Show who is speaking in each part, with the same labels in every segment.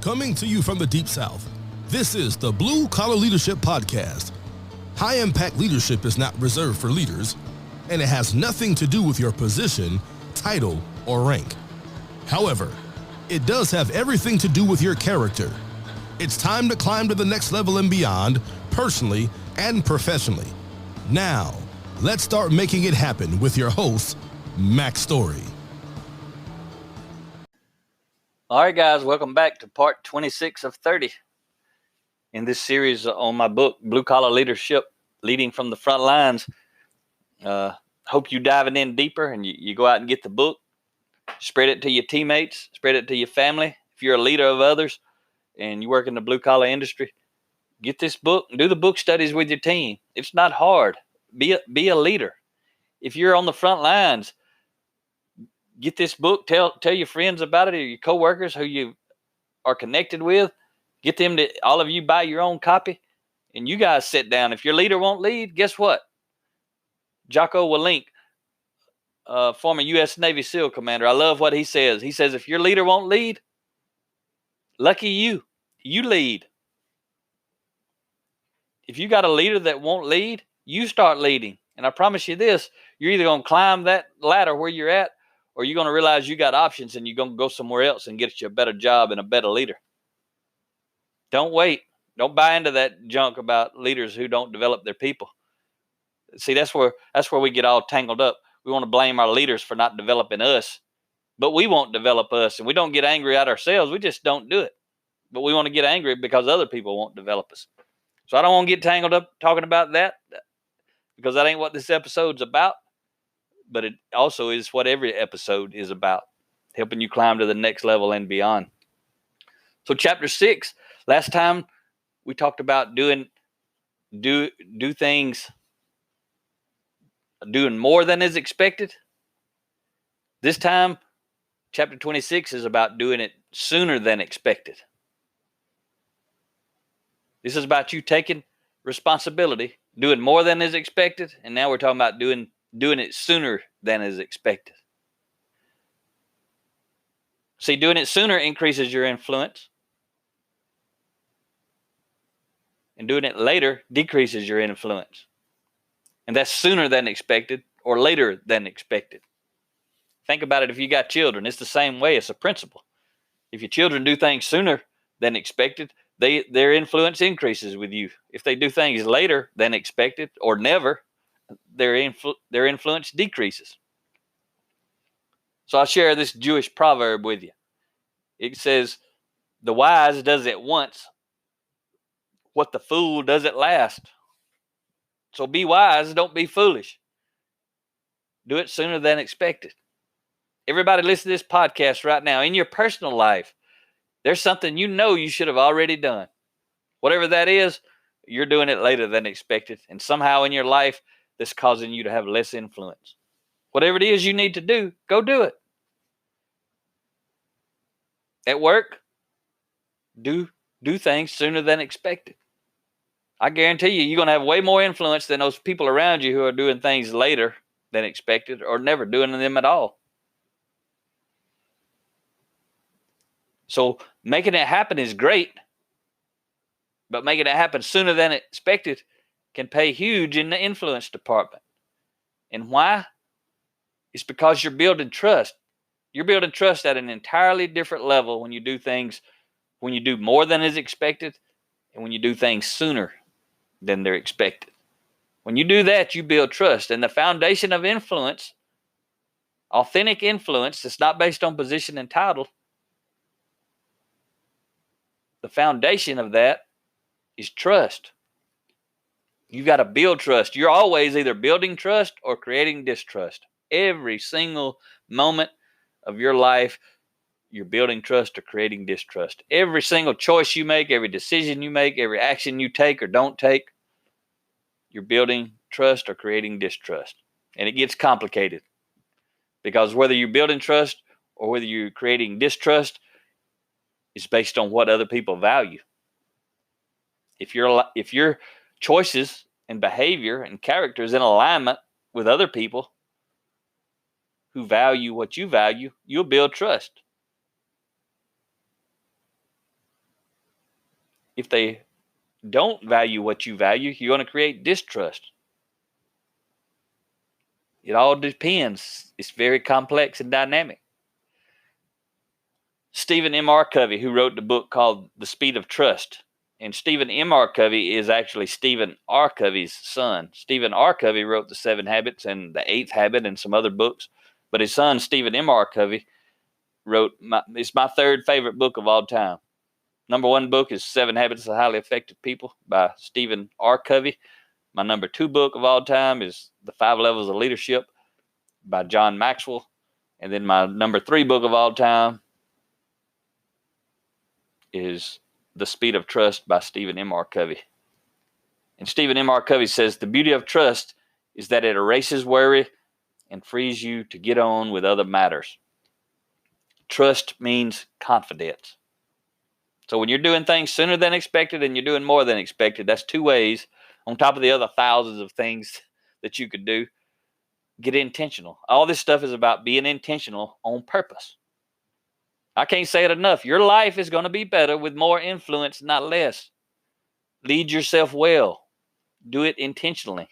Speaker 1: Coming to you from the Deep South, this is the Blue Collar Leadership Podcast. High-impact leadership is not reserved for leaders, and it has nothing to do with your position, title, or rank. However, it does have everything to do with your character. It's time to climb to the next level and beyond, personally and professionally. Now, let's start making it happen with your host, Mac Story.
Speaker 2: All right, guys, welcome back to part 26 of 30 in this series on my book, Blue Collar Leadership, Leading from the Front Lines. Hope you diving in deeper and you go out and get the book, spread it to your teammates, spread it to your family. If you're a leader of others and you work in the blue collar industry, get this book and do the book studies with your team. It's not hard. Be a leader. If you're on the front lines, get this book, tell your friends about it, or your coworkers who you are connected with. Get them to, all of you buy your own copy, and you guys sit down. If your leader won't lead, guess what? Jocko Willink, former U.S. Navy SEAL commander, I love what he says. He says, if your leader won't lead, lucky you lead. If you got a leader that won't lead, you start leading. And I promise you this, you're either going to climb that ladder where you're at, or you're going to realize you got options and you're going to go somewhere else and get you a better job and a better leader. Don't wait. Don't buy into that junk about leaders who don't develop their people. See, that's where we get all tangled up. We want to blame our leaders for not developing us, but we won't develop us, and we don't get angry at ourselves. We just don't do it. But we want to get angry because other people won't develop us. So I don't want to get tangled up talking about that, because that ain't what this episode's about. But it also is what every episode is about, helping you climb to the next level and beyond. So chapter 6, last time we talked about doing things, doing more than is expected. This time, chapter 26 is about doing it sooner than expected. This is about you taking responsibility, doing more than is expected, and now we're talking about doing it sooner than is expected. See, doing it sooner increases your influence, and doing it later decreases your influence. And that's sooner than expected or later than expected. Think about it if you got children. It's the same way. It's a principle. If your children do things sooner than expected, their influence increases with you. If they do things later than expected or never, their influence decreases. So I'll share this Jewish proverb with you. It says, the wise does it once, what the fool does it last. So be wise, don't be foolish. Do it sooner than expected. Everybody listen to this podcast right now. In your personal life, there's something you should have already done. Whatever that is, you're doing it later than expected. And somehow in your life, that's causing you to have less influence. Whatever it is you need to do, go do it. At work, do things sooner than expected. I guarantee you're going to have way more influence than those people around you who are doing things later than expected or never doing them at all. So making it happen is great, but making it happen sooner than expected can pay huge in the influence department. And why? It's because you're building trust. You're building trust at an entirely different level when you do things, when you do more than is expected, and when you do things sooner than they're expected. When you do that, you build trust. And the foundation of influence, authentic influence that's not based on position and title, the foundation of that is trust. You've got to build trust. You're always either building trust or creating distrust. Every single moment of your life, you're building trust or creating distrust. Every single choice you make, every decision you make, every action you take or don't take, you're building trust or creating distrust. And it gets complicated because whether you're building trust or whether you're creating distrust is based on what other people value. If your choices and behavior and character is in alignment with other people who value what you value, you'll build trust. If they don't value what you value, you're going to create distrust. It all depends. It's very complex and dynamic. Stephen M. R. Covey, who wrote the book called The Speed of Trust. And Stephen M. R. Covey is actually Stephen R. Covey's son. Stephen R. Covey wrote The 7 Habits and The 8th Habit and some other books. But his son, Stephen M. R. Covey, wrote, it's my third favorite book of all time. Number 1 book is 7 Habits of Highly Effective People by Stephen R. Covey. My number 2 book of all time is The 5 Levels of Leadership by John Maxwell. And then my number 3 book of all time is The Speed of Trust by Stephen M. R. Covey. And Stephen M. R. Covey says, the beauty of trust is that it erases worry and frees you to get on with other matters. Trust means confidence. So when you're doing things sooner than expected and you're doing more than expected, that's 2 ways, on top of the other thousands of things that you could do. Get intentional. All this stuff is about being intentional on purpose. I can't say it enough. Your life is going to be better with more influence, not less. Lead yourself well. Do it intentionally.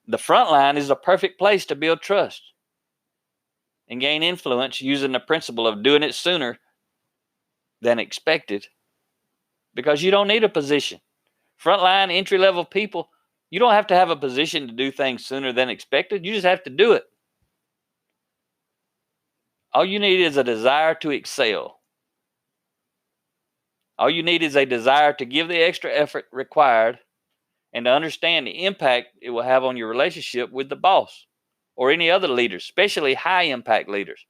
Speaker 2: The front line is a perfect place to build trust and gain influence using the principle of doing it sooner than expected, because you don't need a position. Frontline, entry-level people, you don't have to have a position to do things sooner than expected. You just have to do it. All you need is a desire to excel. All you need is a desire to give the extra effort required and to understand the impact it will have on your relationship with the boss or any other leaders, especially high-impact leaders.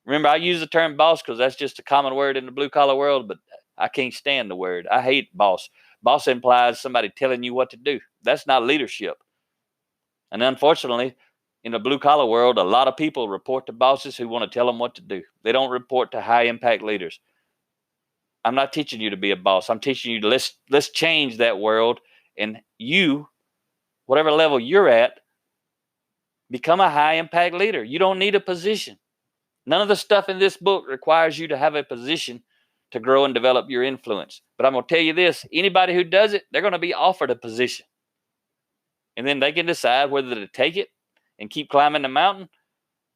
Speaker 2: Remember, I use the term boss because that's just a common word in the blue-collar world, but I can't stand the word. I hate boss. Boss implies somebody telling you what to do. That's not leadership. And unfortunately, in the blue-collar world, a lot of people report to bosses who want to tell them what to do. They don't report to high-impact leaders. I'm not teaching you to be a boss. I'm teaching you to let's change that world, and you, whatever level you're at, become a high-impact leader. You don't need a position. None of the stuff in this book requires you to have a position to grow and develop your influence. But I'm going to tell you this, anybody who does it, they're going to be offered a position. And then they can decide whether to take it and keep climbing the mountain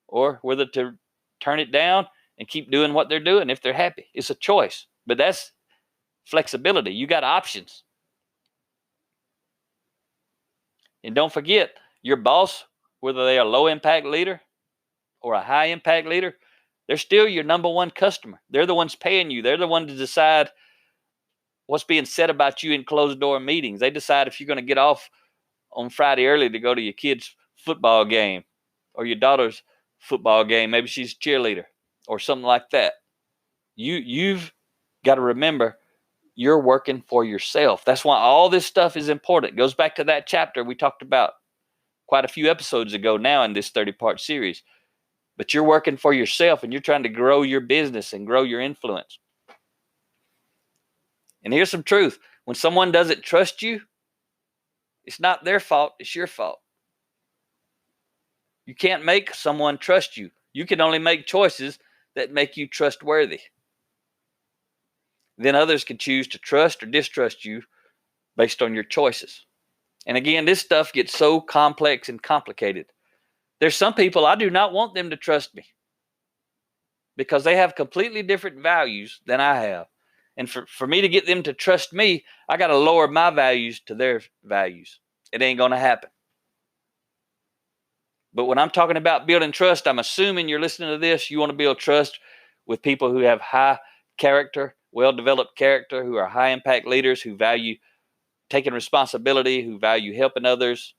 Speaker 2: or whether to turn it down and keep doing what they're doing if they're happy. It's a choice. But that's flexibility. You got options. And don't forget, your boss, whether they're a low-impact leader or a high-impact leader, they're still your number 1 customer. They're the ones paying you. They're the ones to decide what's being said about you in closed-door meetings. They decide if you're going to get off on Friday early to go to your kid's football game or your daughter's football game. Maybe she's a cheerleader or something like that. You've got to remember you're working for yourself. That's why all this stuff is important. It goes back to that chapter we talked about quite a few episodes ago now in this 30-part series. But you're working for yourself and you're trying to grow your business and grow your influence. And here's some truth. When someone doesn't trust you, it's not their fault, it's your fault. You can't make someone trust you. You can only make choices that make you trustworthy. Then others can choose to trust or distrust you based on your choices. And again, this stuff gets so complex and complicated. There's some people I do not want them to trust me because they have completely different values than I have. And for me to get them to trust me, I got to lower my values to their values. It ain't going to happen. But when I'm talking about building trust, I'm assuming you're listening to this. You want to build trust with people who have high character, well-developed character, who are high-impact leaders, who value taking responsibility, who value helping others,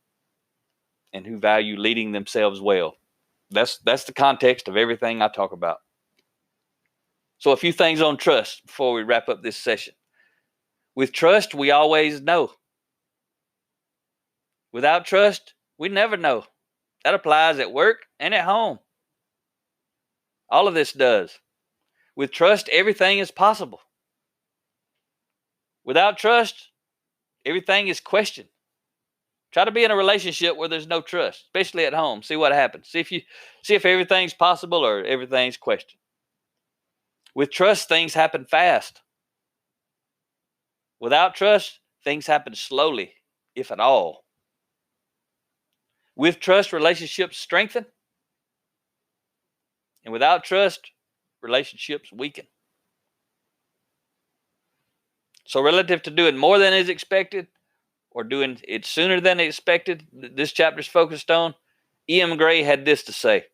Speaker 2: and who value leading themselves well. That's the context of everything I talk about. So a few things on trust before we wrap up this session. With trust, we always know. Without trust, we never know. That applies at work and at home. All of this does. With trust, everything is possible. Without trust, everything is questioned. Try to be in a relationship where there's no trust, especially at home. See what happens. See if everything's possible or everything's questioned. With trust, things happen fast. Without trust, things happen slowly, if at all. With trust, relationships strengthen. And without trust, relationships weaken. So relative to doing more than is expected or doing it sooner than expected, this chapter is focused on, E.M. Gray had this to say: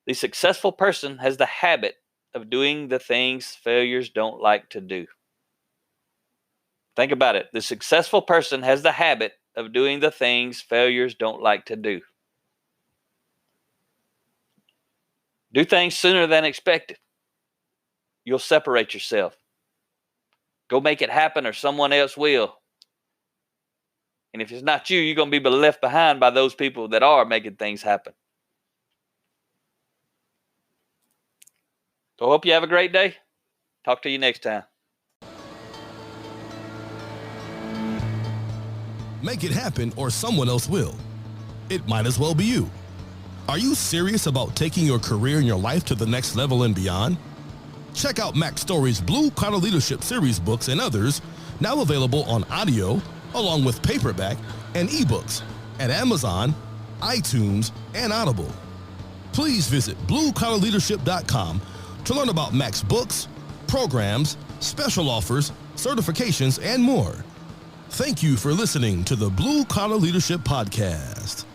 Speaker 2: the successful person has the habit of doing the things failures don't like to do. Think about it. The successful person has the habit of doing the things failures don't like to do. Do things sooner than expected. You'll separate yourself. Go make it happen or someone else will. And if it's not you, you're going to be left behind by those people that are making things happen. So I hope you have a great day. Talk to you next time.
Speaker 1: Make it happen or someone else will. It might as well be you. Are you serious about taking your career and your life to the next level and beyond? Check out Mac Story's Blue Collar Leadership series books and others, now available on audio, along with paperback and ebooks at Amazon, iTunes, and Audible. Please visit bluecollarleadership.com to learn about Mac's books, programs, special offers, certifications, and more. Thank you for listening to the Blue Collar Leadership Podcast.